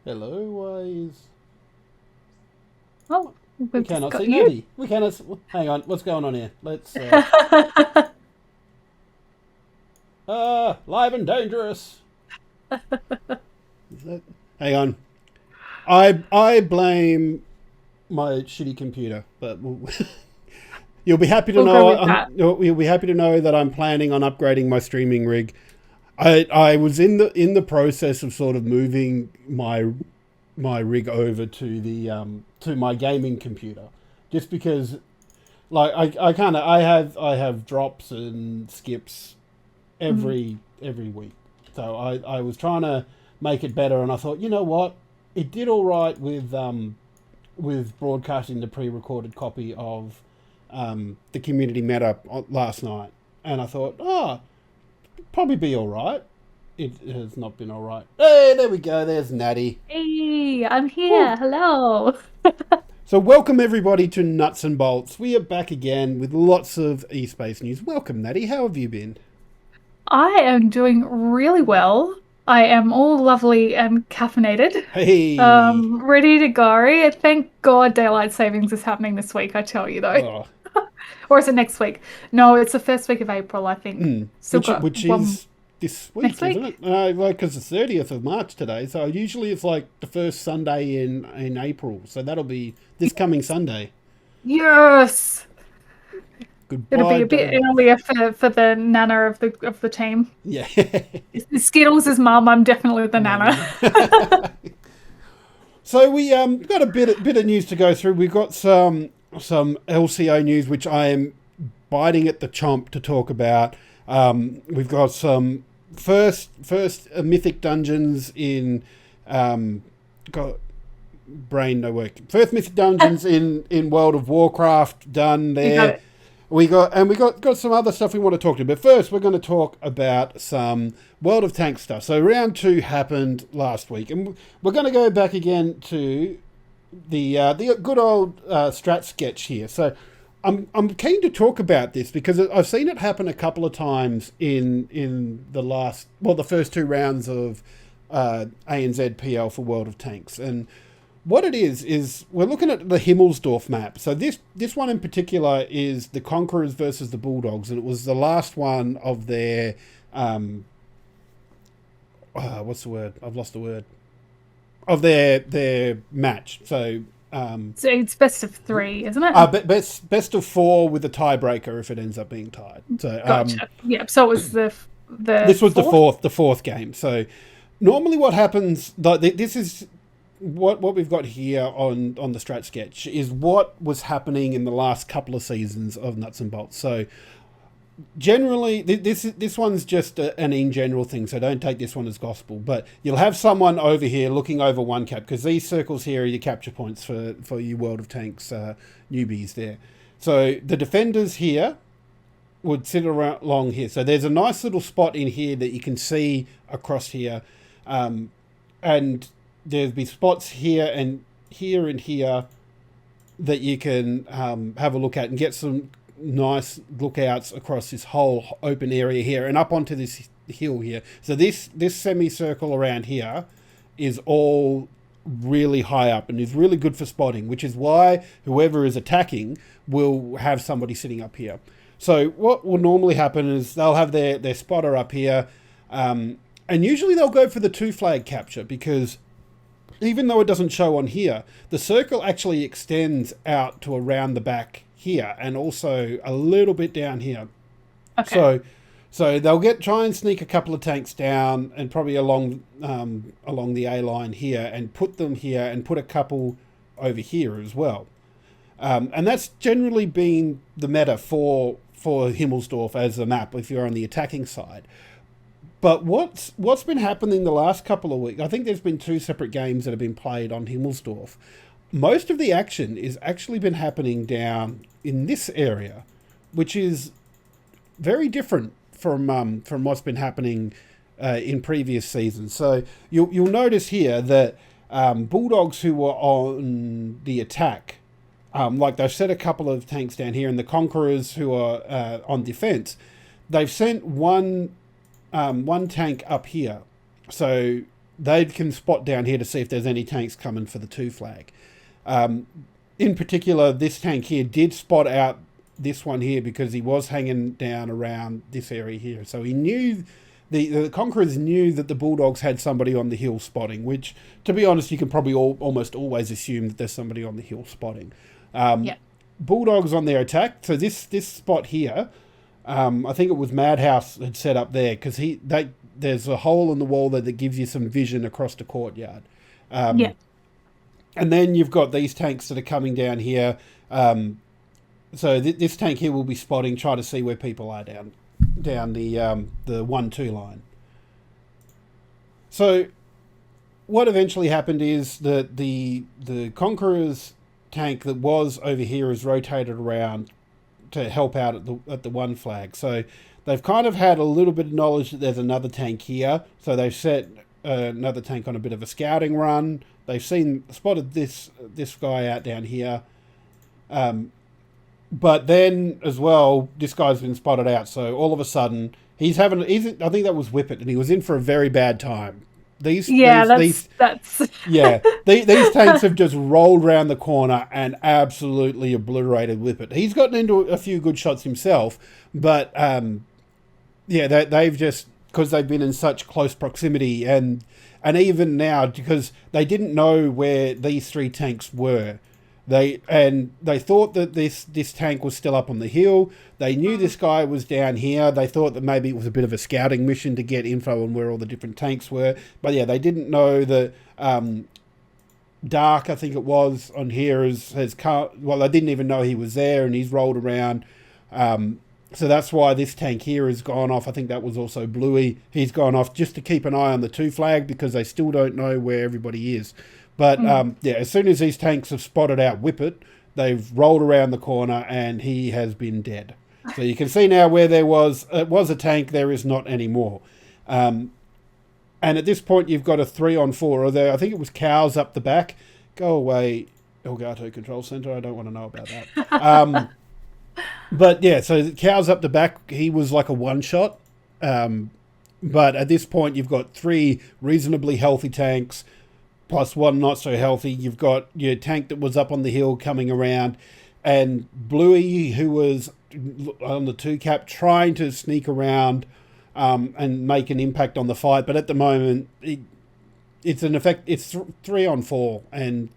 Hello, why is... Oh, We we've just cannot got see you. Natty. We cannot... Hang on, what's going on here? Let's... live and dangerous. Is that... Hang on. I blame my shitty computer, but you'll be happy to We'll go know with that. you'll be happy to know that I'm planning on upgrading my streaming rig. I was in the process of sort of moving my rig over to my gaming computer, just because like I have drops and skips Mm. every week. So I was trying to make it better, and I thought, you know what, it did all right with broadcasting the pre-recorded copy of the community meta last night, and I thought, probably be all right. It has not been all right. Hey, there we go. There's Natty. Hey, I'm Woo. here. Hello. So welcome everybody to Nuts and Bolts. We are back again with lots of eSpace news. Welcome, Natty. How have you been? I am doing really well. I am all lovely and caffeinated. Hey. Ready to go. Thank God daylight savings is happening this week, I tell you though. Oh, Or is it next week? No, it's the first week of April, I think. Still got which one is this next week, isn't week. it? Like, because the 30th of March today. So usually it's like the first Sunday in April. So that'll be this coming Sunday. Yes. It'll be Goodbye, a bit daylight. earlier for the nana of the team. Yeah. Skittles is mum. I'm definitely the nana. So we got a bit of news to go through. We've got some LCO news which I am biting at the chomp to talk about. We've got some first mythic dungeons in got brain no work. First mythic dungeons in World of Warcraft done You got there. it. We got some other stuff we want to talk to, but first we're going to talk about some World of Tanks stuff. So round two happened last week, and we're going to go back again to the good old strat sketch here. So I'm keen to talk about this because I've seen it happen a couple of times in the first two rounds of ANZPL for World of Tanks. And what it is we're looking at the Himmelsdorf map. So this one in particular is the Conquerors versus the Bulldogs, and it was the last one of their what's the word? I've lost the word of their match. So So it's best of three, isn't it? best of four with a tiebreaker if it ends up being tied. So Gotcha. Yeah. So it was the this was the fourth. fourth game. So normally what happens, this is what we've got here on the strat sketch is what was happening in the last couple of seasons of Nuts and Bolts. So generally, this one's just an in general thing, so don't take this one as gospel. But you'll have someone over here looking over one cap, because these circles here are your capture points for you World of Tanks newbies there. So the defenders here would sit around along here. So there's a nice little spot in here that you can see across here, and there'd be spots here and here that you can have a look at and get some nice lookouts across this whole open area here and up onto this hill here. So this semicircle around here is all really high up and is really good for spotting, which is why whoever is attacking will have somebody sitting up here. So what will normally happen is they'll have their spotter up here, and usually they'll go for the two flag capture, because even though it doesn't show on here, the circle actually extends out to around the back here and also a little bit down here. Okay. So they'll try and sneak a couple of tanks down and probably along the A line here and put them here and put a couple over here as well. And that's generally been the meta for Himmelsdorf as a map if you're on the attacking side. But what's been happening the last couple of weeks, I think there's been two separate games that have been played on Himmelsdorf. Most of the action is actually been happening down in this area, which is very different from what's been happening in previous seasons. So you'll notice here that Bulldogs who were on the attack, like they've set a couple of tanks down here, and the Conquerors who are on defense, they've sent one tank up here. So they can spot down here to see if there's any tanks coming for the 2 flag. In particular, this tank here did spot out this one here because he was hanging down around this area here. So he knew, the Conquerors knew that the Bulldogs had somebody on the hill spotting, which, to be honest, you can probably almost always assume that there's somebody on the hill spotting. Bulldogs on their attack. So this spot here, I think it was Madhouse had set up there because there's a hole in the wall there that gives you some vision across the courtyard. And then you've got these tanks that are coming down here. So this tank here will be spotting, try to see where people are down the 1-2 line. So what eventually happened is that the Conquerors tank that was over here is rotated around to help out at the 1 flag. So they've kind of had a little bit of knowledge that there's another tank here. So they've set another tank on a bit of a scouting run. They've spotted this guy out down here. But then as well, this guy's been spotted out. So all of a sudden I think that was Whippet, and he was in for a very bad time. These tanks have just rolled around the corner and absolutely obliterated Whippet. He's gotten into a few good shots himself, but they've just, because they've been in such close proximity, and even now, because they didn't know where these 3 tanks were. They thought that this tank was still up on the hill. They knew this guy was down here. They thought that maybe it was a bit of a scouting mission to get info on where all the different tanks were. But yeah, they didn't know that Dark, I think it was, on here has come. Well, they didn't even know he was there, and he's rolled around. So that's why this tank here has gone off. I think that was also Bluey. He's gone off just to keep an eye on the 2 flag because they still don't know where everybody is. But as soon as these tanks have spotted out Whippet, they've rolled around the corner and he has been dead. So you can see now where it was a tank, there is not anymore. And at this point, you've got a 3-on-4. Although I think it was Cows up the back. Go away, Elgato Control Center. I don't want to know about that. But yeah, so Cows up the back, he was like a one-shot. But at this point, you've got 3 reasonably healthy tanks, plus 1 not so healthy. You've got your tank that was up on the hill coming around, and Bluey, who was on the 2 cap, trying to sneak around and make an impact on the fight. But at the moment, it's 3-on-4, and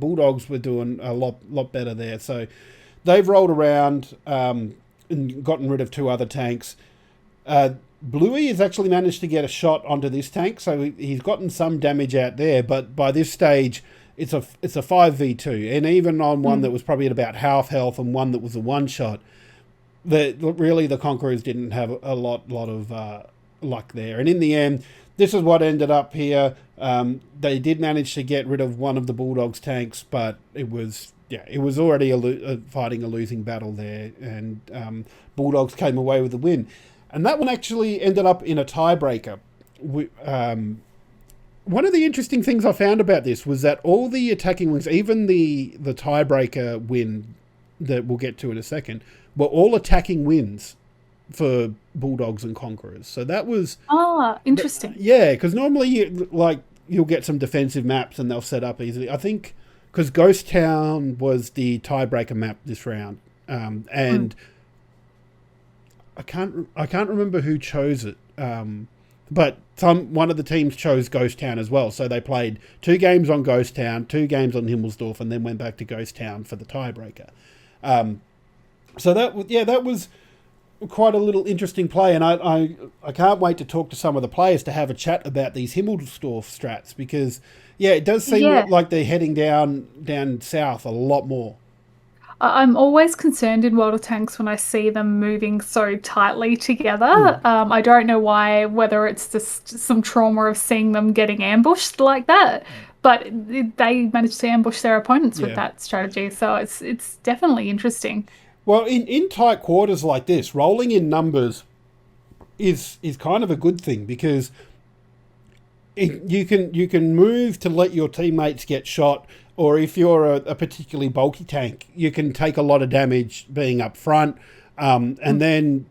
Bulldogs were doing a lot better there. So they've rolled around and gotten rid of 2 other tanks. Bluey has actually managed to get a shot onto this tank, so he's gotten some damage out there. But by this stage, it's a 5v2, and even on one that was probably at about half health and one that was a one-shot, the Conquerors didn't have a lot of luck there. And in the end, this is what ended up here. They did manage to get rid of one of the Bulldogs' tanks, but it was already fighting a losing battle there, and Bulldogs came away with the win. And that one actually ended up in a tiebreaker. One of the interesting things I found about this was that all the attacking wings, even the tiebreaker win that we'll get to in a second, were all attacking wins for Bulldogs and Conquerors. So that was... Oh, interesting. Yeah, because normally you'll get some defensive maps and they'll set up easily. I think because Ghost Town was the tiebreaker map this round, and I can't remember who chose it, but one of the teams chose Ghost Town as well. So they played 2 games on Ghost Town, 2 games on Himmelsdorf, and then went back to Ghost Town for the tiebreaker. So that was quite a little interesting play, and I can't wait to talk to some of the players to have a chat about these Himmelsdorf strats, because it does seem like they're heading down south a lot more. I'm always concerned in World of Tanks when I see them moving so tightly together. I don't know why, whether it's just some trauma of seeing them getting ambushed like that, but they managed to ambush their opponents with that strategy. So it's definitely interesting. Well, in tight quarters like this, rolling in numbers is kind of a good thing, because you can move to let your teammates get shot. Or if you're a particularly bulky tank, you can take a lot of damage being up front. And then,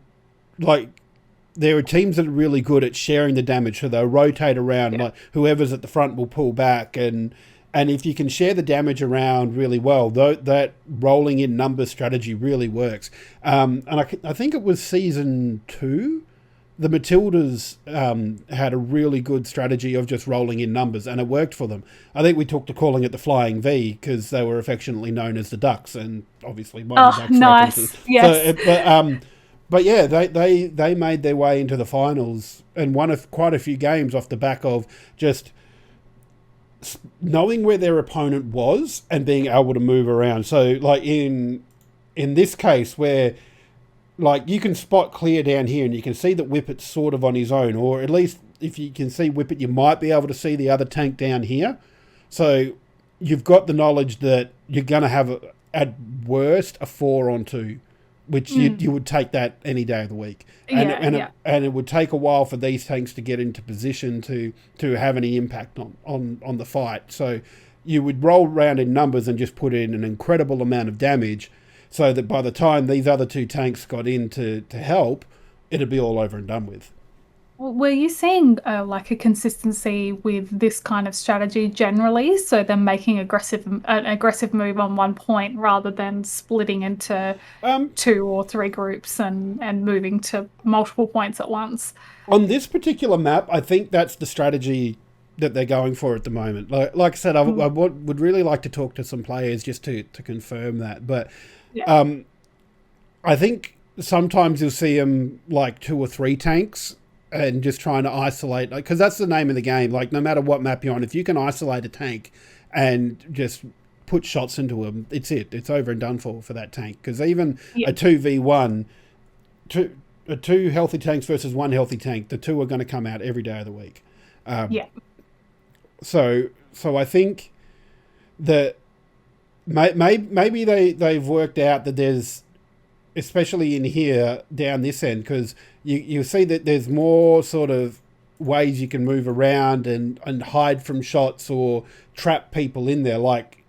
there are teams that are really good at sharing the damage, so they'll rotate around. Like whoever's at the front will pull back, and if you can share the damage around really well, that rolling in numbers strategy really works. And I think it was season 2. The Matildas had a really good strategy of just rolling in numbers, and it worked for them. I think we took to calling it the Flying V because they were affectionately known as the Ducks, and obviously Mighty Ducks nice. references. Yes. So, but yeah, they made their way into the finals and won quite a few games off the back of just knowing where their opponent was and being able to move around. So, like in this case, where like you can spot clear down here and you can see that Whippet's sort of on his own, or at least if you can see Whippet, you might be able to see the other tank down here. So you've got the knowledge that you're going to have, at worst, a 4-on-2, which you would take that any day of the week. And it would take a while for these tanks to get into position to have any impact on the fight. So you would roll around in numbers and just put in an incredible amount of damage, so that by the time these other 2 tanks got in to help, it'd be all over and done with. Were you seeing like a consistency with this kind of strategy generally? So them making an aggressive move on one point rather than splitting into 2 or 3 groups and moving to multiple points at once? On this particular map, I think that's the strategy that they're going for at the moment. Like I said, I would really like to talk to some players just to confirm that. But I think sometimes you'll see them like 2 or 3 tanks and just trying to isolate, because that's the name of the game. Like, no matter what map you're on, if you can isolate a tank and just put shots into them, it's over and done for that tank. Because even a 2v1, two healthy tanks versus 1 healthy tank, the 2 are going to come out every day of the week. So I think that maybe they've worked out that there's, especially in here down this end, because you see that there's more sort of ways you can move around and hide from shots or trap people in there. Like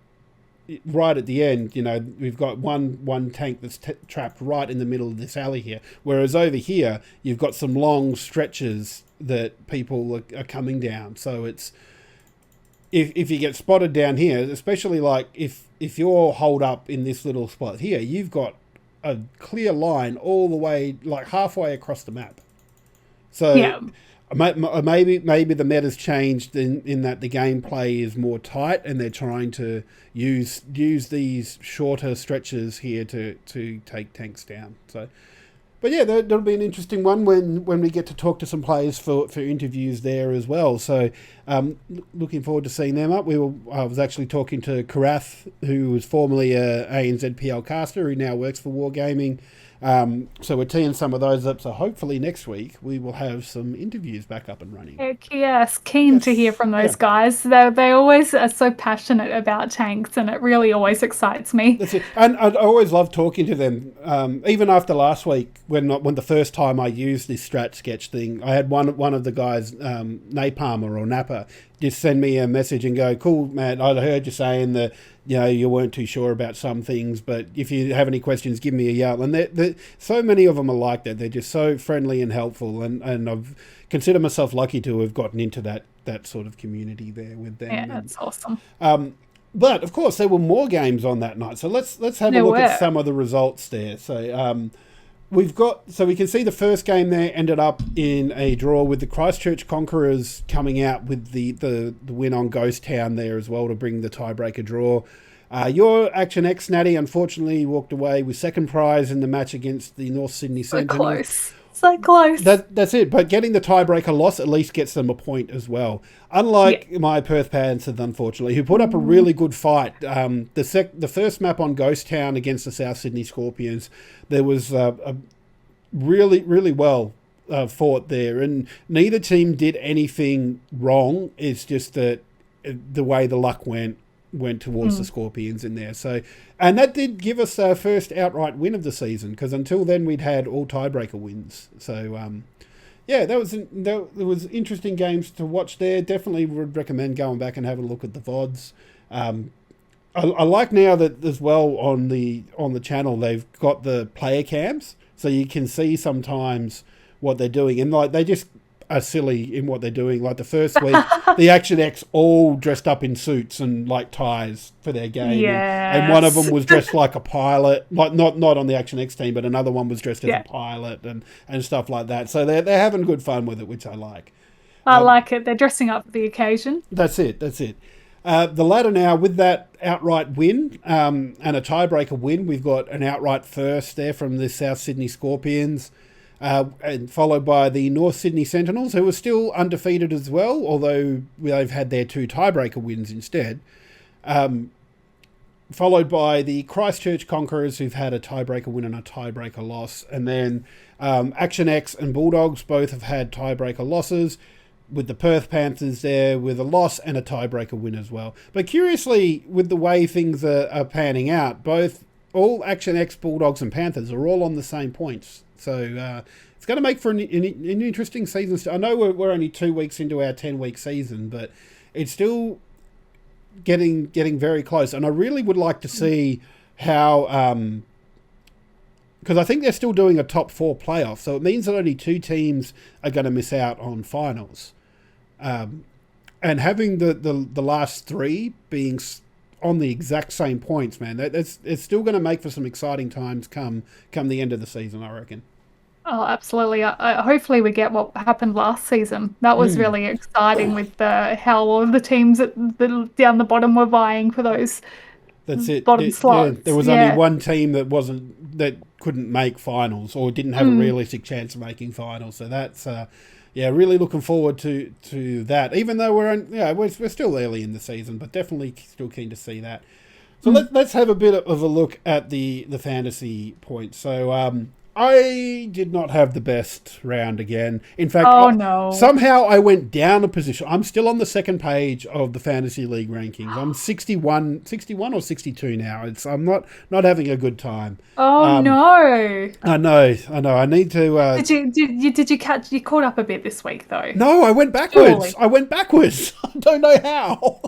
right at the end, we've got one tank that's trapped right in the middle of this alley here. Whereas over here, you've got some long stretches that people are coming down. So it's, if you get spotted down here, especially like if you're holed up in this little spot here, you've got a clear line all the way, like halfway across the map. So maybe the meta's changed in that the gameplay is more tight and they're trying to use these shorter stretches here to take tanks down. So, but yeah, that'll be an interesting one when we get to talk to some players for interviews there as well. So looking forward to seeing them up. I was actually talking to Karath, who was formerly a ANZPL caster, who now works for Wargaming. So we're teeing some of those up. So hopefully next week we will have some interviews back up and running. Heck yes, keen to hear from those guys. They always are so passionate about tanks, and it really always excites me. That's it. And I always love talking to them. Even after last week, when the first time I used this strat sketch thing, I had one of the guys, Napalmer or Napper, just send me a message and go, "Cool, man, I heard you saying that you weren't too sure about some things, but if you have any questions, give me a yell." And so many of them are like that. They're just so friendly and helpful, and I've considered myself lucky to have gotten into that sort of community there with them. Yeah, that's awesome. But of course, there were more games on that night, so let's have a look at some of the results there. So we can see the first game there ended up in a draw with the Christchurch Conquerors coming out with the win on Ghost Town there as well to bring the tiebreaker draw. Your Action X Natty unfortunately walked away with second prize in the match against the North Sydney Sentinel. So close. That's it. But getting the tiebreaker loss at least gets them a point as well. Unlike my Perth Panthers, unfortunately, who put up a really good fight. The first map on Ghost Town against the South Sydney Scorpions, there was a really, really well fought there. And neither team did anything wrong. It's just that the way the luck went towards the Scorpions in there. So, and that did give us our first outright win of the season, because until then we'd had all tiebreaker wins. So there was interesting games to watch there. Definitely would recommend going back and having a look at the VODs. I like now that as well on the channel they've got the player cams, so you can see sometimes what they're doing, and like they just are silly in what they're doing. Like the first week, the Action X all dressed up in suits and like ties for their game, and one of them was dressed like a pilot, like not on the Action X team, but another one was dressed as a pilot and stuff like that. So they're having good fun with it, which I like. I like it. They're dressing up for the occasion. That's it. The ladder now, with that outright win and a tiebreaker win, we've got an outright first there from the South Sydney Scorpions, and followed by the North Sydney Sentinels, who are still undefeated as well, although they've had their 2 tiebreaker wins instead. Followed by the Christchurch Conquerors, who've had a tiebreaker win and a tiebreaker loss. And then Action X and Bulldogs both have had tiebreaker losses, with the Perth Panthers there with a loss and a tiebreaker win as well. But curiously, with the way things are panning out, all Action X, Bulldogs and Panthers are all on the same points. So it's going to make for an interesting season. I know we're only 2 weeks into our 10-week season, but it's still getting very close. And I really would like to see how... because I think they're still doing a top 4 playoff, so it means that only 2 teams are going to miss out on finals. And having the last 3 being on the exact same points, man, it's still going to make for some exciting times come the end of the season, I reckon. Oh, absolutely. Hopefully we get what happened last season. That was really exciting with how all of the teams down the bottom were vying for those bottom slots. Yeah, there was only one team that couldn't make finals or didn't have a realistic chance of making finals. So that's really looking forward to that. Even though we're still early in the season, but definitely still keen to see that. So let's have a bit of a look at the fantasy points. So I did not have the best round again. In fact, somehow I went down a position. I'm still on the second page of the Fantasy League rankings. I'm 61 or 62 now. I'm not having a good time. Oh, no. I know. I need to... Did you caught up a bit this week, though? No, I went backwards. I don't know how.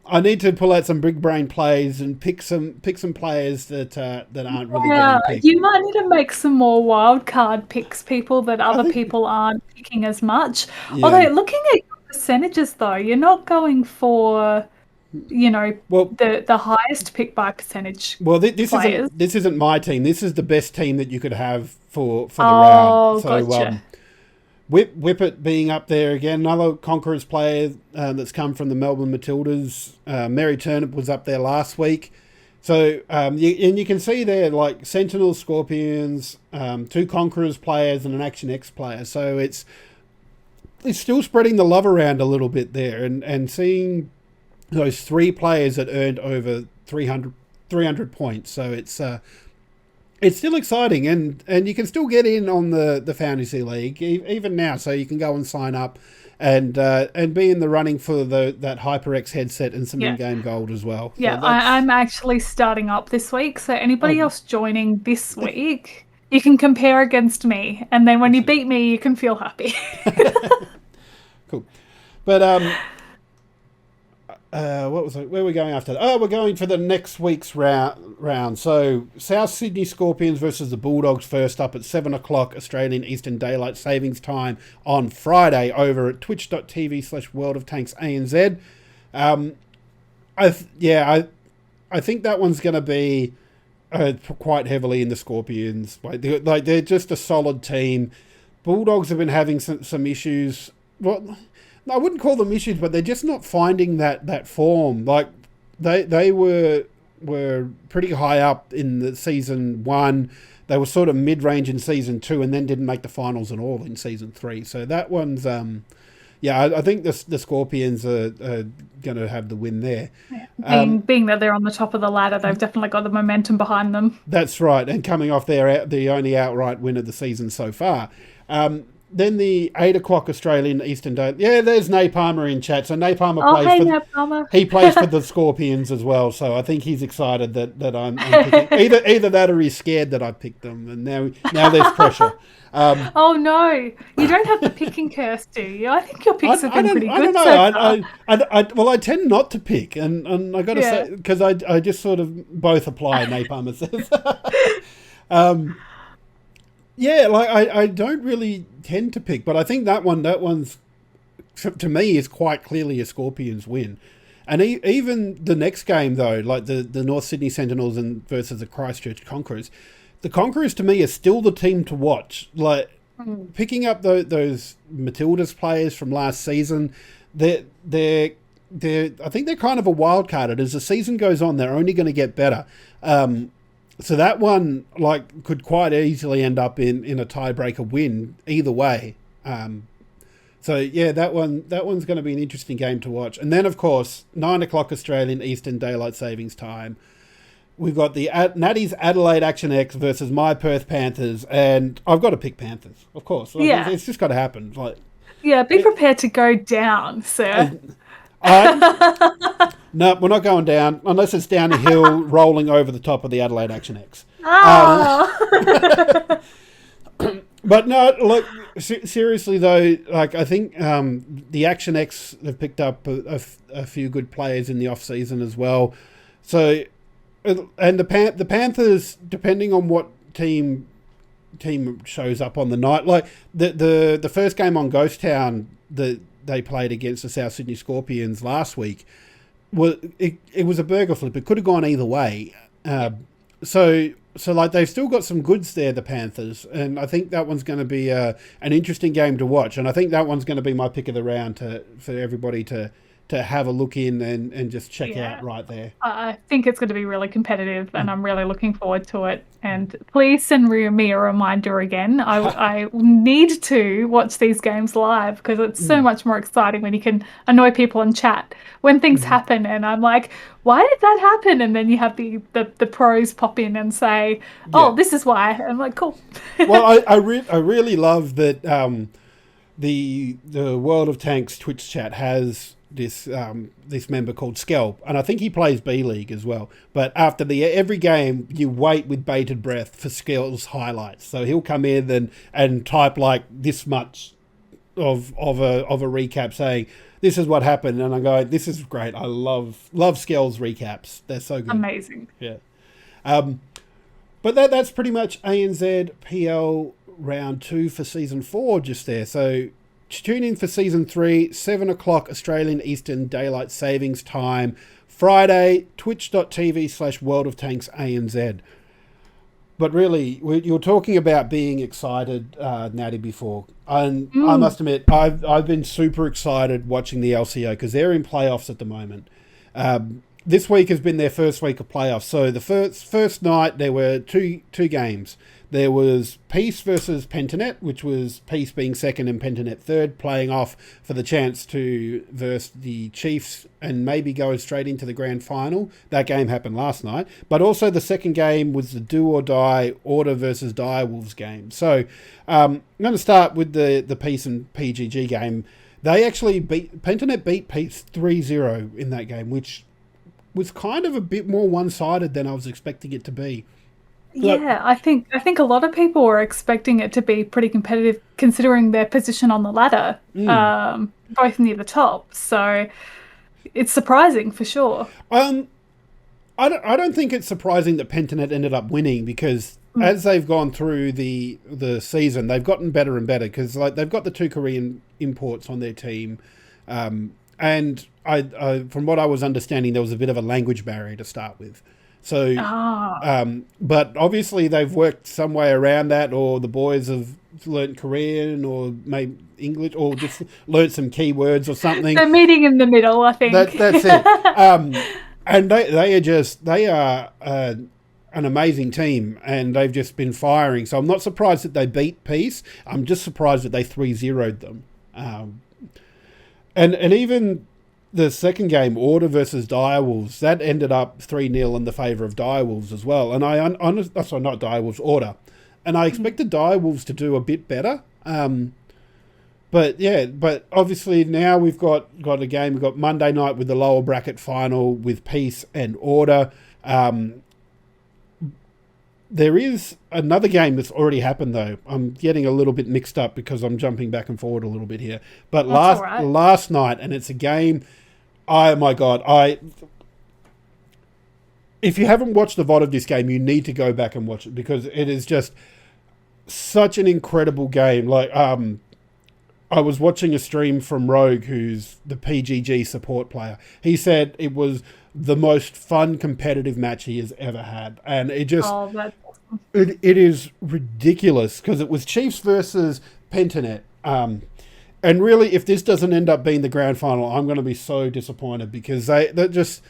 I need to pull out some big brain plays and pick some players that aren't really getting picked. You might need to make some more wild card picks, people that other people aren't picking as much. Yeah. Although looking at your percentages, though, you're not going for the highest pick by percentage. Well, this isn't my team. This is the best team that you could have for the round. So, gotcha. Whippet being up there again, another Conquerors player that's come from the Melbourne Matildas. Mary Turnip was up there last week. So, you can see there, like, Sentinels, Scorpions, 2 Conquerors players and an Action X player. So it's still spreading the love around a little bit there, and seeing those 3 players that earned over 300 points. So it's still exciting, and you can still get in on the Fantasy League even now. So you can go and sign up and be in the running for that HyperX headset and some in-game gold as well. Yeah, so I'm actually starting up this week. So anybody else joining this week, you can compare against me, and then when you beat me, you can feel happy. Cool, but what was it? Where are we going after that? Oh, we're going for the next week's round. So South Sydney Scorpions versus the Bulldogs first up at 7 o'clock Australian Eastern Daylight Savings Time on Friday over at twitch.tv/World of Tanks ANZ. I think that one's going to be quite heavily in the Scorpions. Like they're just a solid team. Bulldogs have been having some issues. Well, I wouldn't call them issues, but they're just not finding that form. Like they were pretty high up in the season 1. They were sort of mid-range in season 2, and then didn't make the finals at all in season 3. So that one's I think the Scorpions are going to have the win there. Yeah. Being that they're on the top of the ladder, they've definitely got the momentum behind them. That's right, and coming off the only outright win of the season so far. Then the 8 o'clock Australian Eastern Day. Yeah, there's Napalmer in chat. So Napalmer plays for the Scorpions as well. So I think he's excited that I'm picking. Either that or he's scared that I picked them. And now there's pressure. Oh no, you don't have the picking curse, do you? I think your picks have been pretty good. I don't know. I tend not to pick, and I got to say, because I just sort of both apply. Napalmer says. Yeah, like I don't really tend to pick, but I think that one's to me is quite clearly a Scorpions win. And even the next game though, like the North Sydney Sentinels and versus the Christchurch Conquerors, the Conquerors to me are still the team to watch. Like picking up those Matildas players from last season, they're I think they're kind of a wild card. As the season goes on, they're only going to get better. So that one like could quite easily end up in a tiebreaker win either way. So yeah, that one's going to be an interesting game to watch. And then of course 9 o'clock Australian Eastern Daylight Savings Time, we've got the Natty's Adelaide Action X versus my Perth Panthers, and I've got to pick Panthers, of course. Like, Yeah. it's just got to happen. Like, Yeah, be prepared to go down, sir. no, we're not going down unless it's down a hill rolling over the top of the Adelaide Action X. Oh. But no, look, seriously though, like I think the Action X have picked up a few good players in the off season as well. So, and the Panthers, depending on what team shows up on the night, like the first game on Ghost Town that they played against the South Sydney Scorpions last week, it was a burger flip. It could have gone either way. So like they've still got some goods there, the Panthers, and I think that one's going to be an interesting game to watch. And I think that one's going to be my pick of the round for everybody to have a look in and just check out right there. I think it's going to be really competitive, and I'm really looking forward to it. And please send me a reminder again. I need to watch these games live because it's so much more exciting when you can annoy people in chat when things happen. And I'm like, why did that happen? And then you have the pros pop in and say, oh, this is why. I'm like, cool. Well, I really love that the World of Tanks Twitch chat has this member called Skelp, and I think he plays B League as well. But after every game, you wait with bated breath for Skelp's highlights. So he'll come in and type like this much of a recap saying this is what happened, and I go, this is great. I love Skel's recaps. They're so good. Amazing. Yeah. But that's pretty much ANZPL round 2 for season 4 just there. So tune in for season 3, 7 o'clock Australian Eastern Daylight Savings Time, Friday, twitch.tv/World of Tanks ANZ. But really, you're talking about being excited, Natty, before. And I must admit, I've been super excited watching the LCO because they're in playoffs at the moment. This week has been their first week of playoffs. So the first night, there were two games. There was Peace versus Pentanet, which was Peace being second and Pentanet third, playing off for the chance to verse the Chiefs and maybe go straight into the grand final. That game happened last night. But also the second game was the do or die Order versus Direwolves game. So I'm going to start with the Peace and PGG game. They actually Pentanet beat Peace 3-0 in that game, which was kind of a bit more one-sided than I was expecting it to be. Yeah, I think a lot of people were expecting it to be pretty competitive considering their position on the ladder, both near the top. So it's surprising for sure. I don't think it's surprising that Pentanet ended up winning because as they've gone through the season, they've gotten better and better because like they've got the 2 Korean imports on their team, and I from what I was understanding, there was a bit of a language barrier to start with. So, but obviously they've worked some way around that, or the boys have learnt Korean, or maybe English, or just learnt some keywords or something. They're meeting in the middle, I think. That's it. And they are an amazing team, and they've just been firing. So I'm not surprised that they beat Peace. I'm just surprised that they 3-0'd them. And even the second game, Order versus Direwolves, that ended up 3-0 in the favour of Direwolves as well. And sorry, not Direwolves, Order. And I expected Direwolves to do a bit better. But obviously now we've got a game. We've got Monday night with the lower bracket final with Peace and Order. There is another game that's already happened, though. I'm getting a little bit mixed up because I'm jumping back and forward a little bit here. But last night, and it's a game... Oh my God! If you haven't watched the VOD of this game, you need to go back and watch it because it is just such an incredible game. Like, I was watching a stream from Rogue, who's the PGG support player. He said it was the most fun competitive match he has ever had, and it just it is ridiculous because it was Chiefs versus Pentanet. And really, if this doesn't end up being the grand final, I'm going to be so disappointed because they're just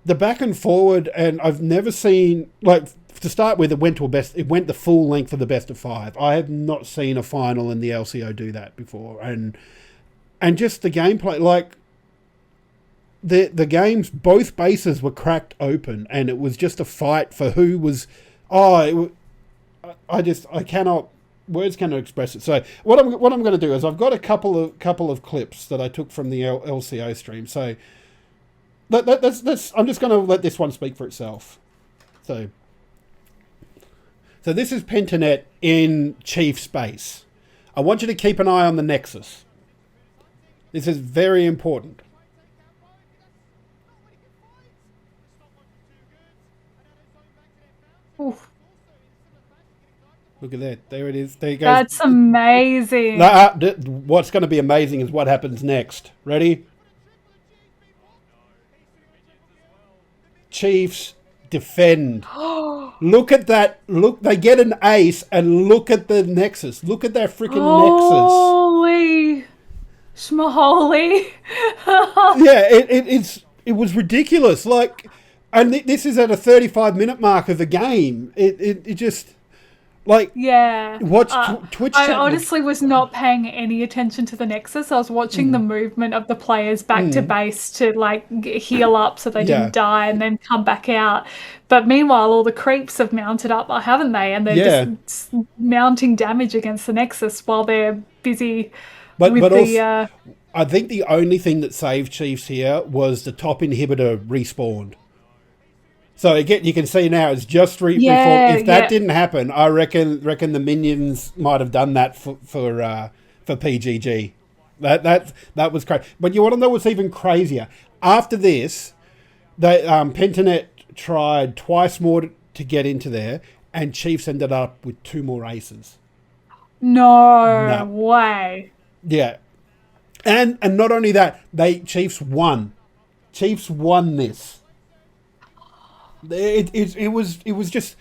the back and forward, and I've never seen, like, to start with, it went the full length of the best of 5. I have not seen a final in the LCO do that before, and just the gameplay, like the games, both bases were cracked open, and it was just a fight for who was. I cannot. Words cannot express it. So what I'm going to do is I've got a couple of clips that I took from the LCO stream. So that's I'm just going to let this one speak for itself. So this is Pentanet in Chief space. I want you to keep an eye on the Nexus. This is very important. Oof. Look at that. There it is. There you go. That's amazing. What's going to be amazing is what happens next. Ready? Chiefs defend. Look at that. Look, they get an ace, and look at the Nexus. Look at that freaking Nexus. Holy schmaholy. Yeah, it was ridiculous. Like, and this is at a 35-minute mark of the game. It just, like, yeah. Watch Twitch. I honestly was not paying any attention to the Nexus. I was watching the movement of the players back to base to, like, heal up so they didn't die and then come back out. But meanwhile, all the creeps have mounted up, haven't they? And they're just mounting damage against the Nexus while they're busy with the. I think the only thing that saved Chiefs here was the top inhibitor respawned. So again, you can see now it's just respawned. If that didn't happen, I reckon the minions might have done that for PGG. That was crazy. But you want to know what's even crazier? After this, they Pentanet tried twice more to get into there, and Chiefs ended up with 2 more aces. No way. Yeah. And not only that, Chiefs won. Chiefs won this. It was just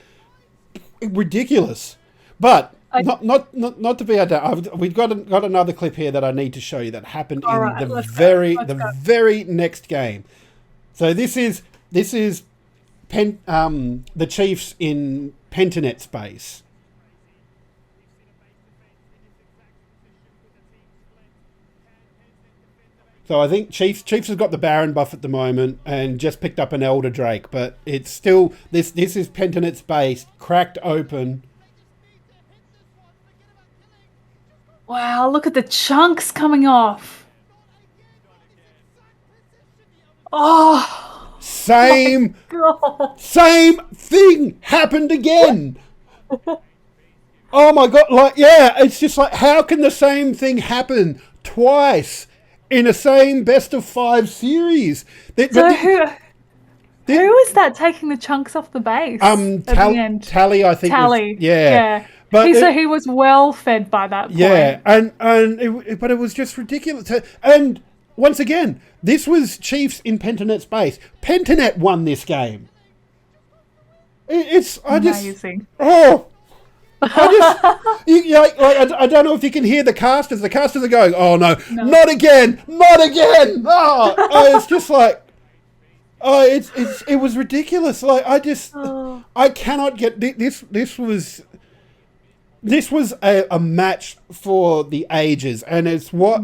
ridiculous. But not to be outdone. We've got another clip here that I need to show you that happened in the very next game. So this is the Chiefs in Pentanet space. So I think Chiefs has got the Baron buff at the moment and just picked up an Elder Drake, but it's still this is Pentanet's base cracked open. Wow, look at the chunks coming off. Oh, same thing happened again. Oh my god, it's just like, how can the same thing happen twice in the same best of 5 series? Who is that taking the chunks off the base? Tally, I think. Tally, yeah. But he was well fed by that point. Yeah, but it was just ridiculous. And once again, this was Chiefs in Pentanet's base. Pentanet won this game. Amazing. I don't know if you can hear the casters. The casters are going, "Oh no, not again, not again!" It's just like, it was ridiculous. Like, I cannot get this. This was a match for the ages, and it's what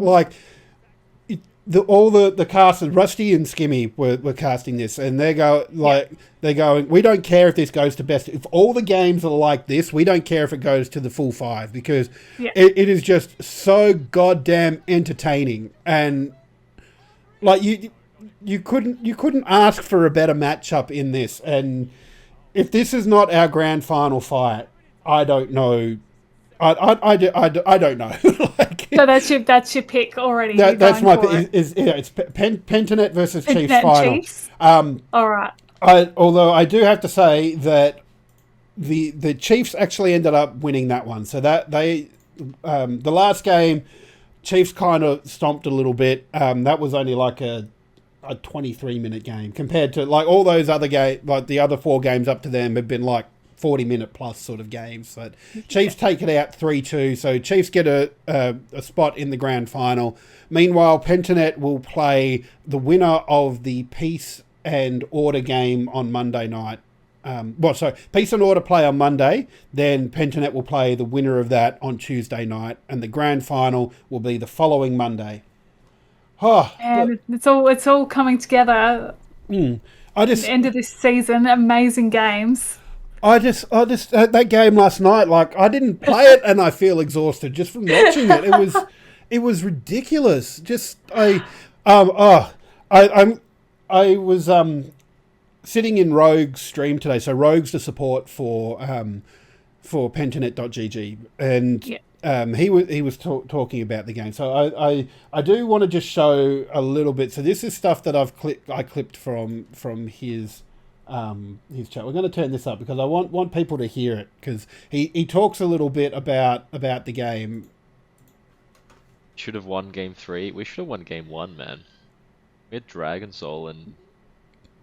all the casters, Rusty and Skimmy were casting this, and they're going, we don't care if this goes to best. If all the games are like this, we don't care if it goes to the full 5, because it is just so goddamn entertaining. And like you couldn't ask for a better matchup in this. And if this is not our grand final fight, I don't know. I don't know. So that's your pick already. That's my pick. It's Pentanet versus Chiefs final. Chiefs? All right. Although I do have to say that the Chiefs actually ended up winning that one. So that the last game, Chiefs kind of stomped a little bit. That was only like a 23-minute game compared to like all those other like the other 4 games up to them have been like 40-minute plus sort of games. But Chiefs take it out 3-2. So Chiefs get a spot in the grand final. Meanwhile, Pentanet will play the winner of the Peace and Order game on Monday night. Peace and Order play on Monday, then Pentanet will play the winner of that on Tuesday night, and the grand final will be the following Monday. And it's all coming together. The end of this season, amazing games. I just that game last night, like I didn't play it, and I feel exhausted just from watching it. It was ridiculous. Just I was sitting in Rogue's stream today. So Rogue's the support for Pentanet.gg, and he was talking about the game. So I do want to just show a little bit. So this is stuff that I clipped from his chat. We're going to turn this up because I want people to hear it, because he talks a little bit about the game. Should have won game 3. We should have won game 1, man. We had Dragon Soul and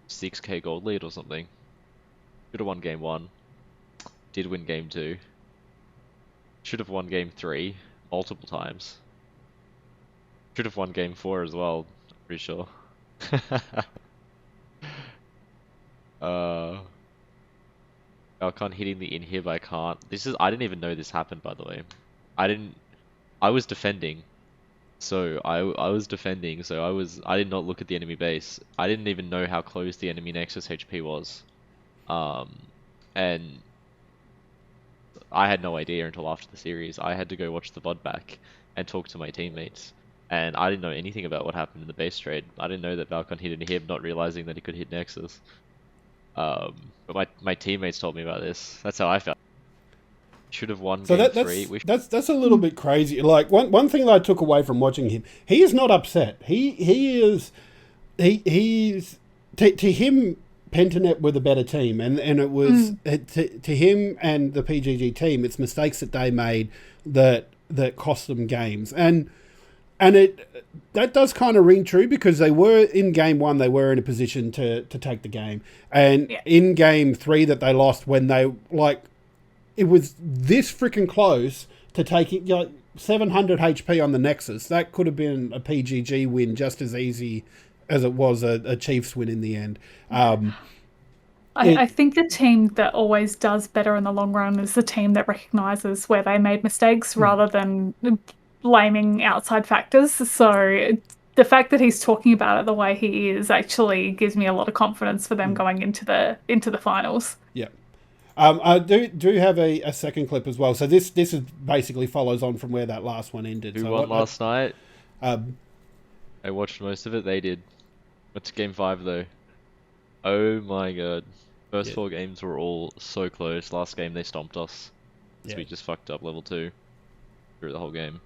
6k gold lead or something. Should have won game 1. Did win game 2. Should have won game 3 multiple times. Should have won game 4 as well, I'm pretty sure. Falcon hitting the inhib, I can't. I didn't even know this happened, by the way. I was defending. So I was defending, so I did not look at the enemy base. I didn't even know how close the enemy Nexus HP was. And I had no idea until after the series. I had to go watch the VOD back and talk to my teammates. And I didn't know anything about what happened in the base trade. I didn't know that Falcon hit an inhib, not realizing that he could hit Nexus. But my teammates told me about this. That's how I felt. Should have won game 3. That's a little bit crazy. Like one thing that I took away from watching him, he is not upset. He's to him, Pentanet were the better team, and it was to him and the PGG team. It's mistakes that they made that cost them games, and that does kind of ring true, because they were in game 1, they were in a position to take the game, and in game 3 that they lost, when they it was this freaking close to taking 700 HP on the Nexus. That could have been a PGG win just as easy as it was a Chiefs win in the end. I think the team that always does better in the long run is the team that recognises where they made mistakes rather than blaming outside factors. So the fact that he's talking about it the way he is actually gives me a lot of confidence for them going into the finals. Yeah. I do have a second clip as well. So this is basically follows on from where that last one ended. Who won last night? I watched most of it. They did. Went to game 5 though. Oh my god. First 4 games were all so close. Last game they stomped us. So we just fucked up level 2 through the whole game.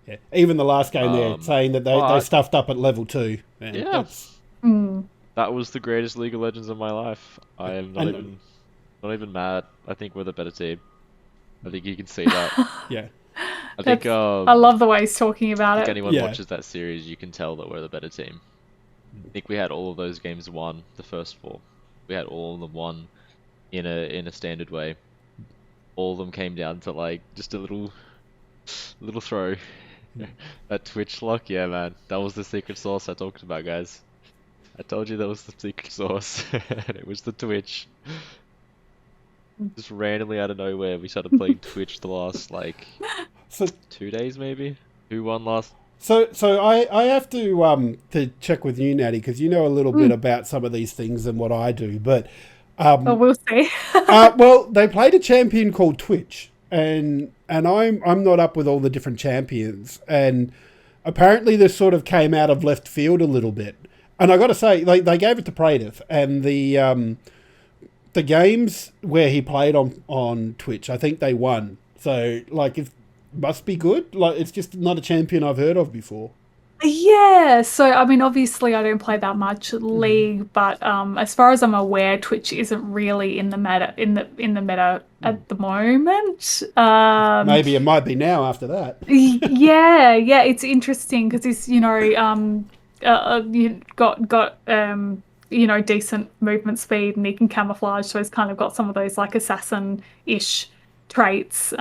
Yeah. Even the last game they're saying that they stuffed up at level 2. Man, yeah. That was the greatest League of Legends of my life. I am not even mad. I think we're the better team. I think you can see that. Yeah. I think I love the way he's talking about it. If anyone watches that series, you can tell that we're the better team. I think we had all of those games won, the first 4. We had all of them won in a standard way. All of them came down to just a little throw. That Twitch lock, yeah man. That was the secret sauce I talked about, guys. I told you that was the secret sauce. It was the Twitch. Just randomly out of nowhere, we started playing Twitch the last 2 days maybe. Who won last? So I have to check with you, Natty, because you know a little bit about some of these things than what I do. But we'll see. well, they played a champion called Twitch, and I'm not up with all the different champions, and apparently this sort of came out of left field a little bit. And I got to say, they gave it to Praetor, and the games where he played on Twitch, I think they won. So it must be good. It's just not a champion I've heard of before. Yeah, so I mean, obviously, I don't play that much League, but as far as I'm aware, Twitch isn't really in the meta at the moment. Maybe it might be now after that. Yeah, it's interesting because it's you decent movement speed and he can camouflage, so he's kind of got some of those like assassin-ish traits.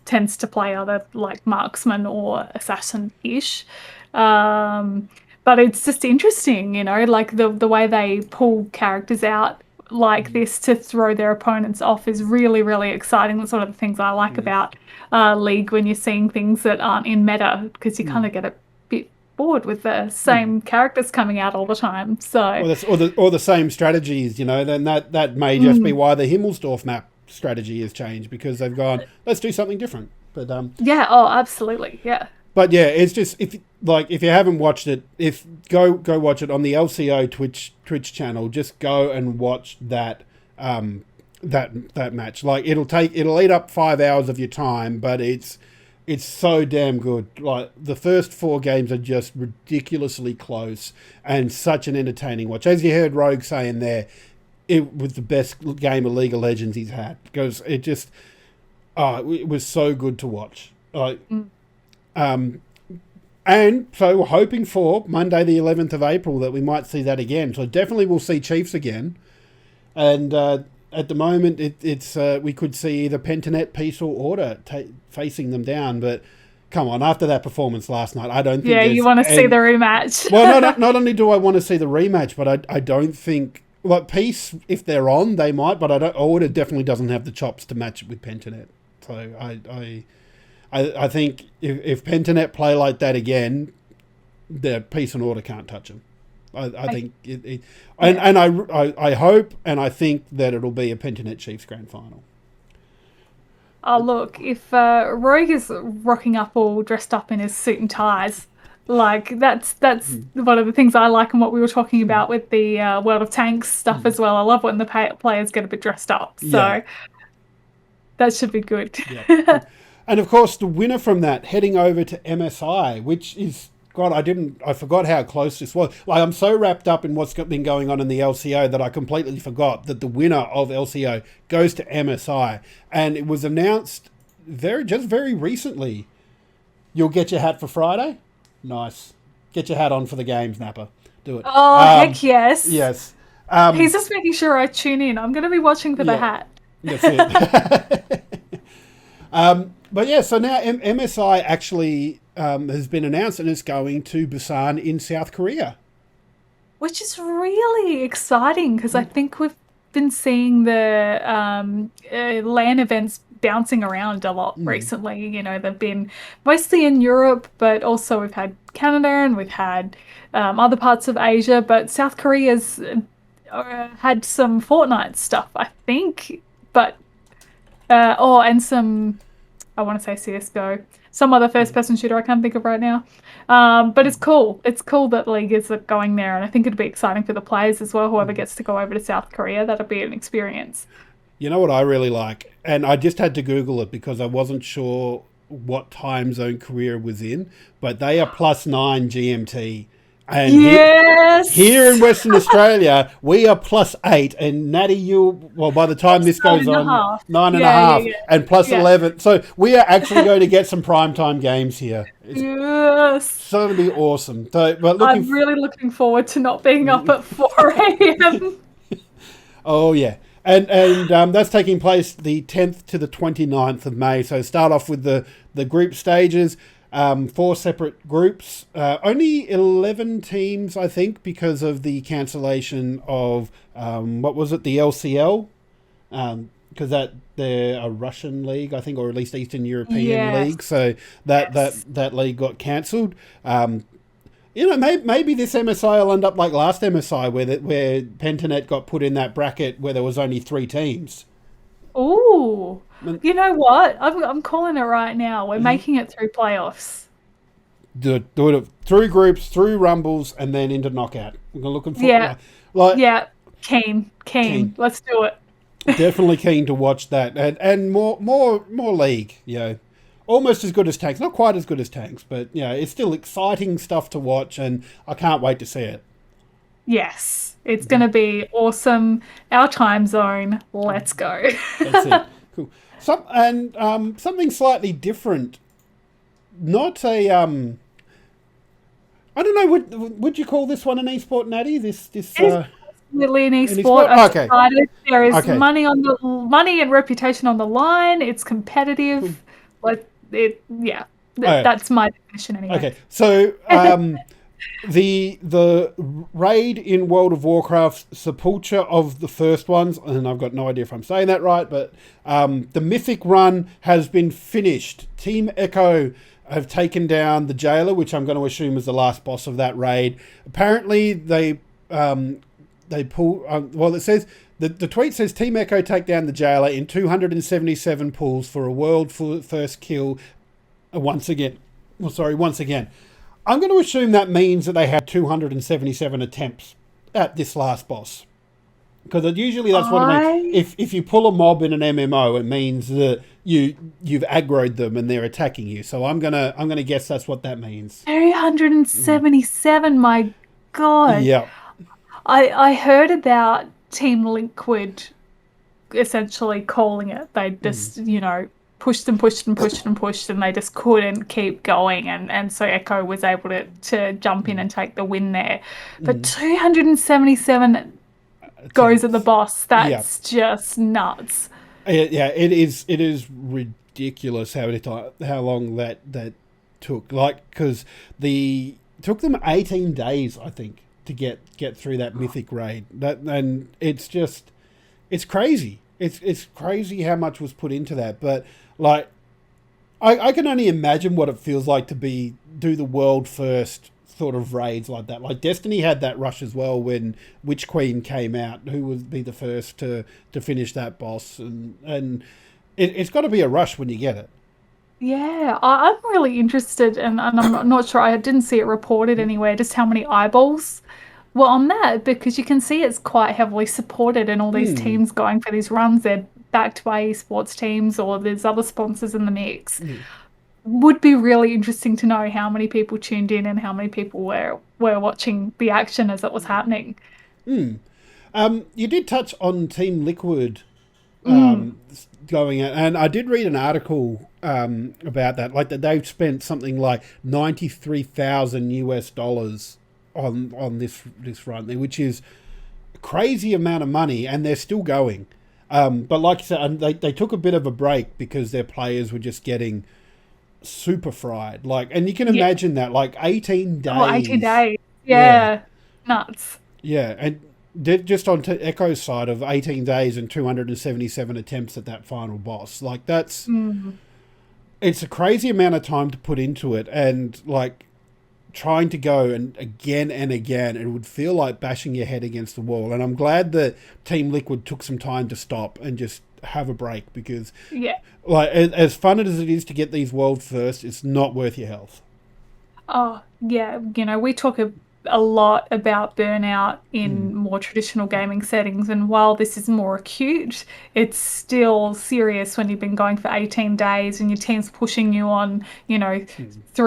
Tends to play either like marksman or assassin-ish. But it's just interesting, like the way they pull characters out like this to throw their opponents off is really, really exciting. That's one of the things I like about League when you're seeing things that aren't in meta, because you kind of get a bit bored with the same characters coming out all the time. So or the same strategies, then that may just be why the Himmelsdorf map strategy has changed, because they've gone, let's do something different. But yeah, oh, absolutely, yeah. But yeah, it's just if you haven't watched it, go watch it on the LCO Twitch channel. Just go and watch that that match. Like it'll eat up 5 hours of your time, but it's so damn good. Like the first 4 games are just ridiculously close and such an entertaining watch. As you heard Rogue saying there, it was the best game of League of Legends he's had, because it just it was so good to watch. And so we're hoping for Monday the 11th of April that we might see that again. So definitely we'll see Chiefs again. And at the moment, it's we could see either Pentanet, Peace or Order facing them down. But come on, after that performance last night, I don't think... Yeah, you want to see the rematch. Well, not only do I want to see the rematch, but I don't think... Like, Peace, if they're on, they might, but Order definitely doesn't have the chops to match it with Pentanet. So I think if Pentanet play like that again, the Peace and Order can't touch them. I think I hope and I think that it'll be a Pentanet Chiefs grand final. Oh look, if Rogue is rocking up all dressed up in his suit and ties, like that's one of the things I like, and what we were talking about with the World of Tanks stuff as well. I love when the players get a bit dressed up, so that should be good. Yeah. And of course, the winner from that heading over to MSI, which is, God, I forgot how close this was. Like, I'm so wrapped up in what's been going on in the LCO that I completely forgot that the winner of LCO goes to MSI. And it was announced very recently. You'll get your hat for Friday? Nice. Get your hat on for the games, Napper. Do it. Oh, heck yes. Yes. He's just making sure I tune in. I'm going to be watching for the hat. That's it. But yeah, so now MSI actually has been announced and is going to Busan in South Korea. Which is really exciting, because I think we've been seeing the LAN events bouncing around a lot recently. They've been mostly in Europe, but also we've had Canada and we've had other parts of Asia. But South Korea's had some Fortnite stuff, I think. But, and some... I want to say CSGO. Some other first-person shooter I can't think of right now. But it's cool. It's cool that League is going there, and I think it'd be exciting for the players as well. Whoever gets to go over to South Korea, that'll be an experience. You know what I really like? And I just had to Google it because I wasn't sure what time zone Korea was in, but they are +9 GMT. And yes! here in Western Australia, we are +8, and Natty, by the time this goes on, 9.5, and +11. So we are actually going to get some primetime games here. Yes. So it'll be awesome. So, but I'm really looking forward to not being up at 4 a.m. Oh, yeah. And that's taking place the 10th to the 29th of May. So start off with the group stages. 4 separate groups, only 11 teams, I think, because of the cancellation of, the LCL, because they're a Russian league, I think, or at least Eastern European league, so that league got cancelled. Maybe this MSI will end up like last MSI, where Pentanet got put in that bracket where there was only 3 teams. Ooh. You know what? I'm calling it right now. We're making it through playoffs. Do it through groups, through rumbles, and then into knockout. We're looking for Keen. Let's do it. Definitely keen to watch that, and more league. almost as good as Tanks. Not quite as good as Tanks, but yeah, it's still exciting stuff to watch, and I can't wait to see it. Yes, it's going to be awesome. Our time zone. Let's go. That's it. Cool. Something slightly different. Not a I don't know. Would you call this one an esport, Natty? This Really an esport. esport? I'm Okay. excited. There is Okay. money and reputation on the line. It's competitive. That's my definition anyway. Okay. So the raid in World of Warcraft Sepulture of the first ones, and I've got no idea if I'm saying that right, but the Mythic run has been finished. Team Echo have taken down the Jailer, which I'm going to assume is the last boss of that raid. Apparently, they pull. It says the tweet says Team Echo take down the Jailer in 277 pulls for a world first kill. Once again. I'm going to assume that means that they had 277 attempts at this last boss. Because usually that's what it means. If you pull a mob in an MMO, it means that you've aggroed them and they're attacking you. So I'm gonna guess that's what that means. 277, my God. Yeah. I heard about Team Liquid essentially calling it. They just, pushed and they just couldn't keep going, and so Echo was able to jump in and take the win there. But 277 goes at the boss. That's just nuts. Yeah, it is ridiculous how long that took. Like, because it took them 18 days, I think, to get through that mythic raid. And it's crazy. It's crazy how much was put into that. But like, I can only imagine what it feels like to do the world first sort of raids like that. Like Destiny had that rush as well when Witch Queen came out, who would be the first to finish that boss, and it's got to be a rush when you get it. Yeah, I'm really interested, and I'm not sure, I didn't see it reported anywhere, just how many eyeballs were on that, because you can see it's quite heavily supported, and all these teams going for these runs, they're backed by esports teams, or there's other sponsors in the mix. Would be really interesting to know how many people tuned in and how many people were watching the action as it was happening. You did touch on Team Liquid going out, and I did read an article about that. Like that they've spent something like $93,000 on this run, which is a crazy amount of money, and they're still going. But like you said, they took a bit of a break because their players were just getting super fried. Like, and you can imagine that, like 18 days. 18 days. Yeah. Nuts. Yeah, and just on Echo's side of 18 days and 277 attempts at that final boss. Like, that's... It's a crazy amount of time to put into it, and, like, trying to go and again, it would feel like bashing your head against the wall. And I'm glad that Team Liquid took some time to stop and just have a break, because like as fun as it is to get these world first, it's not worth your health. Oh yeah, we talk a lot about burnout in more traditional gaming settings, and while this is more acute, it's still serious when you've been going for 18 days and your team's pushing you on 3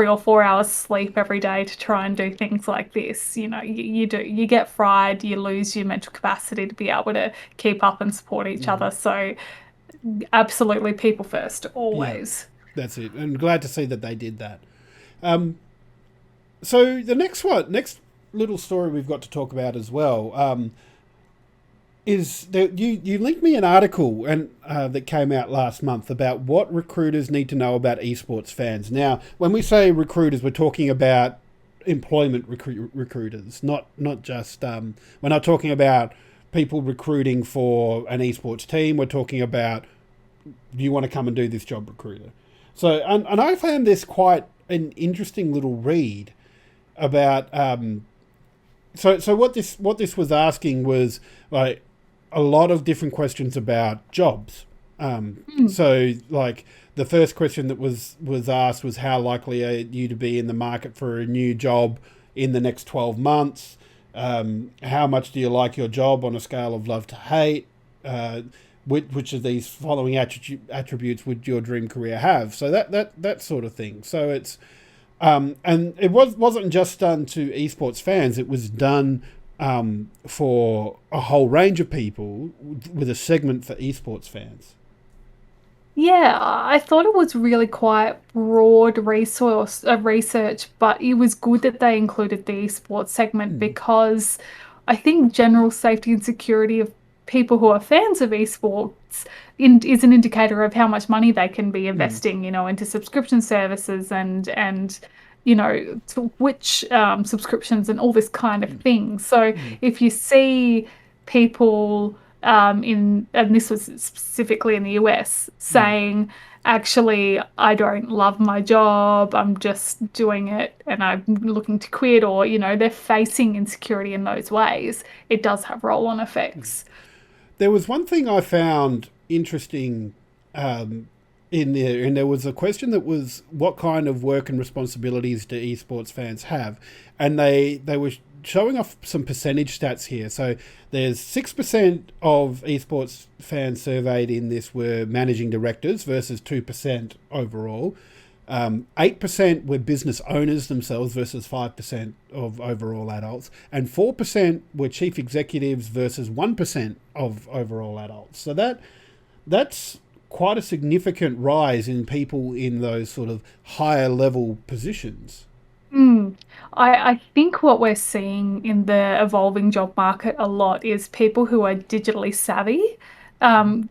or 4 hours sleep every day to try and do things like this. You get fried, you lose your mental capacity to be able to keep up and support each other. So absolutely, people first, always. That's it, and glad to see that they did that. So the next little story we've got to talk about as well is that you linked me an article and that came out last month about what recruiters need to know about esports fans. Now, when we say recruiters, we're talking about employment recruiters, not just we're not talking about people recruiting for an esports team. We're talking about, do you want to come and do this job, recruiter? So, and I found this quite an interesting little read about so what this was asking was like a lot of different questions about jobs. So like the first question that was asked was, how likely are you to be in the market for a new job in the next 12 months? How much do you like your job on a scale of love to hate? which of these following attributes would your dream career have? So that sort of thing. So it's and it wasn't just done to esports fans. It was done for a whole range of people with a segment for esports fans. Yeah, I thought it was really quite broad research, but it was good that they included the esports segment because I think general safety and security of people who are fans of esports is an indicator of how much money they can be investing, into subscription services and to which subscriptions and all this kind of thing. So if you see people and this was specifically in the US, saying, actually, I don't love my job, I'm just doing it and I'm looking to quit, or, they're facing insecurity in those ways, it does have roll-on effects. There was one thing I found interesting in there, and there was a question that was, what kind of work and responsibilities do esports fans have? And they were showing off some percentage stats here. So there's 6% of esports fans surveyed in this were managing directors versus 2% overall. 8% were business owners themselves versus 5% of overall adults. And 4% were chief executives versus 1% of overall adults. So that's quite a significant rise in people in those sort of higher level positions. I think what we're seeing in the evolving job market a lot is people who are digitally savvy,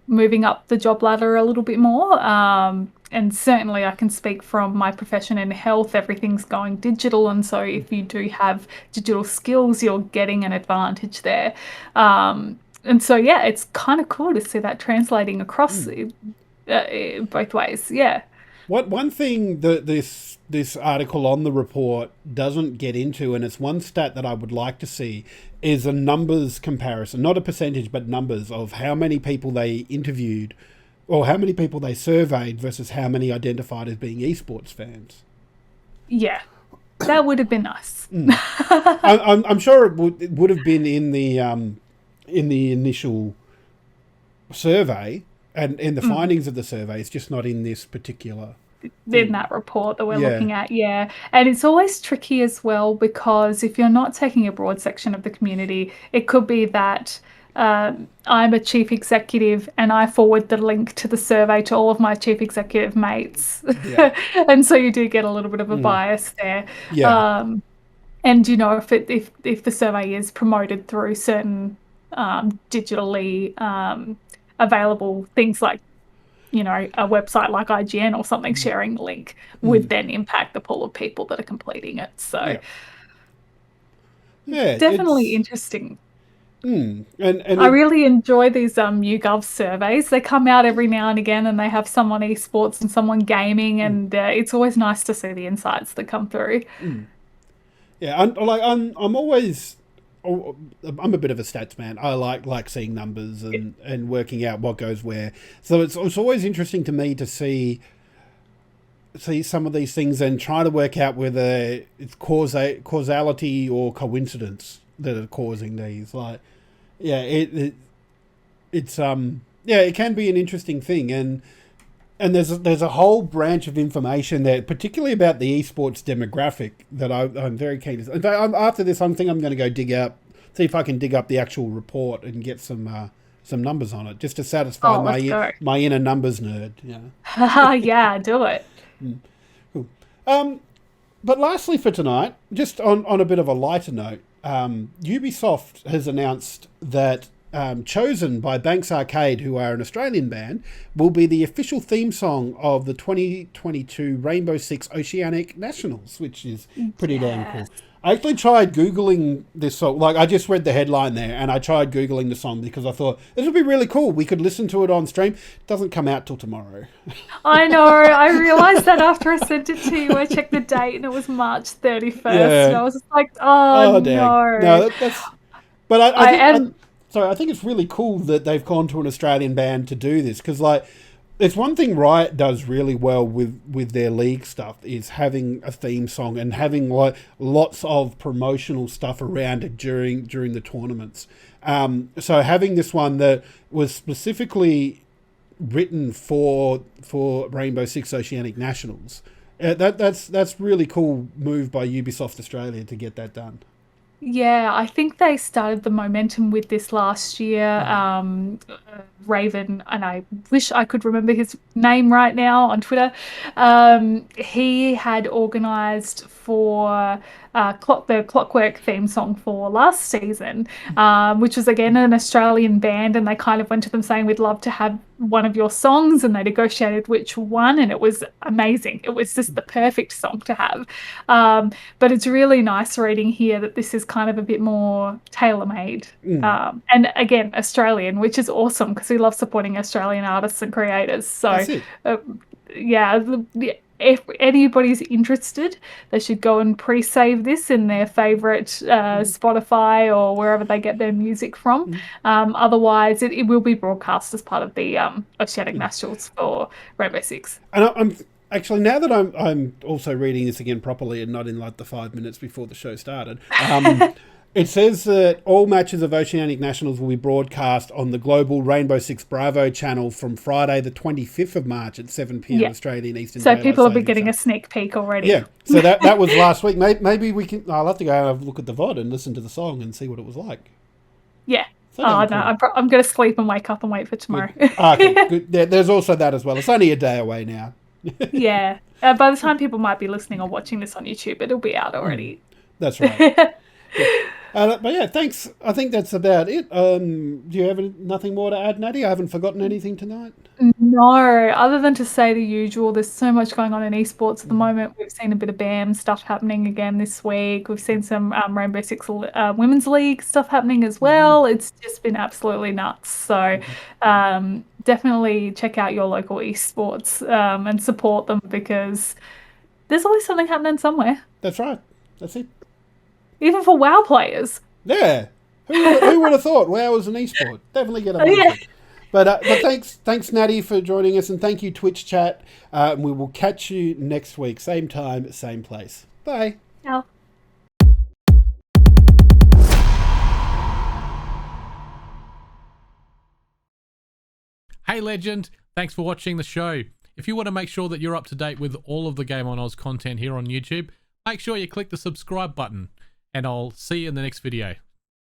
moving up the job ladder a little bit more. And certainly I can speak from my profession in health, everything's going digital. And so if you do have digital skills, you're getting an advantage there. And so, yeah, it's kind of cool to see that translating across both ways. Yeah. One thing that this article on the report doesn't get into, and it's one stat that I would like to see, is a numbers comparison, not a percentage, but numbers of how many people they interviewed or how many people they surveyed versus how many identified as being esports fans. Yeah, that would have been nice. I'm sure it would have been in the initial survey and in the findings of the survey. It's just not in this particular in that report that we're looking at. And it's always tricky as well, because if you're not taking a broad section of the community, it could be that I'm a chief executive and I forward the link to the survey to all of my chief executive mates. And so you do get a little bit of a bias there. And if the survey is promoted through certain digitally available things like a website like IGN or something sharing the link would then impact the pool of people that are completing it. So definitely interesting. And I really enjoy these YouGov surveys. They come out every now and again, and they have someone esports and someone gaming, and it's always nice to see the insights that come through. I'm always. I'm a bit of a stats man. I like seeing numbers and working out what goes where. So it's always interesting to me to see some of these things and try to work out whether it's causality or coincidence that are causing these. It can be an interesting thing, and there's a whole branch of information there, particularly about the esports demographic, that I'm very keen to. In fact, after this, I'm going to see if I can dig up the actual report and get some numbers on it, just to satisfy my inner numbers nerd. Yeah, do it. Cool. But lastly for tonight, just on a bit of a lighter note, Ubisoft has announced that Chosen by Banks Arcade, who are an Australian band, will be the official theme song of the 2022 Rainbow Six Oceanic Nationals, which is pretty damn cool. I actually tried Googling this song. I just read the headline there, and I tried Googling the song because I thought, this would be really cool. We could listen to it on stream. It doesn't come out till tomorrow. I know. I realised that after I sent it to you. I checked the date, and it was March 31st. And I was just like, oh no. No, that's... But I think it's really cool that they've gone to an Australian band to do this, because it's one thing Riot does really well with their league stuff, is having a theme song and having lots of promotional stuff around it during the tournaments. So having this one that was specifically written for Rainbow Six Oceanic Nationals, that's really cool move by Ubisoft Australia to get that done. Yeah, I think they started the momentum with this last year. Raven, and I wish I could remember his name right now on Twitter. He had organised for the Clockwork theme song for last season, which was again an Australian band, and they kind of went to them saying, "We'd love to have one of your songs," and they negotiated which one, and it was amazing. It was just the perfect song to have. But it's really nice reading here that this is kind of a bit more tailor-made. And again, Australian, which is awesome because we love supporting Australian artists and creators. So, That's it. If anybody's interested, they should go and pre-save this in their favorite Spotify or wherever they get their music from. Otherwise, it will be broadcast as part of the Oceanic Nationals for Rainbow Six. And I'm actually, now that I'm also reading this again properly and not in like the 5 minutes before the show started, it says that all matches of Oceanic Nationals will be broadcast on the global Rainbow Six Bravo channel from Friday the 25th of March at 7 p.m. Australian Eastern So Daylight people will be Saving getting Time. a sneak peek already. Yeah, so that was last week. Maybe we can. I'll have to go and have a look at the VOD and listen to the song and see what it was like. Yeah. So Oh, cool. no, I'm going to sleep and wake up and wait for tomorrow. Okay, good. There's also that as well. It's only a day away now. Yeah. By the time people might be listening or watching this on YouTube, it'll be out already. That's right. But yeah, thanks. I think that's about it. Do you have nothing more to add, Natty? I haven't forgotten anything tonight. No, other than to say the usual, there's so much going on in esports at the moment. We've seen a bit of BAM stuff happening again this week. We've seen some Rainbow Six Women's League stuff happening as well. It's just been absolutely nuts. So definitely check out your local esports and support them because there's always something happening somewhere. That's right. That's it. Even for WoW players. Yeah. Who would have thought WoW was an esport? Definitely get a mention. But thanks, Natty, for joining us, and thank you, Twitch chat. We will catch you next week, same time, same place. Bye. Ciao. Hey, legend. Thanks for watching the show. If you want to make sure that you're up to date with all of the Game On Oz content here on YouTube, make sure you click the subscribe button, and I'll see you in the next video.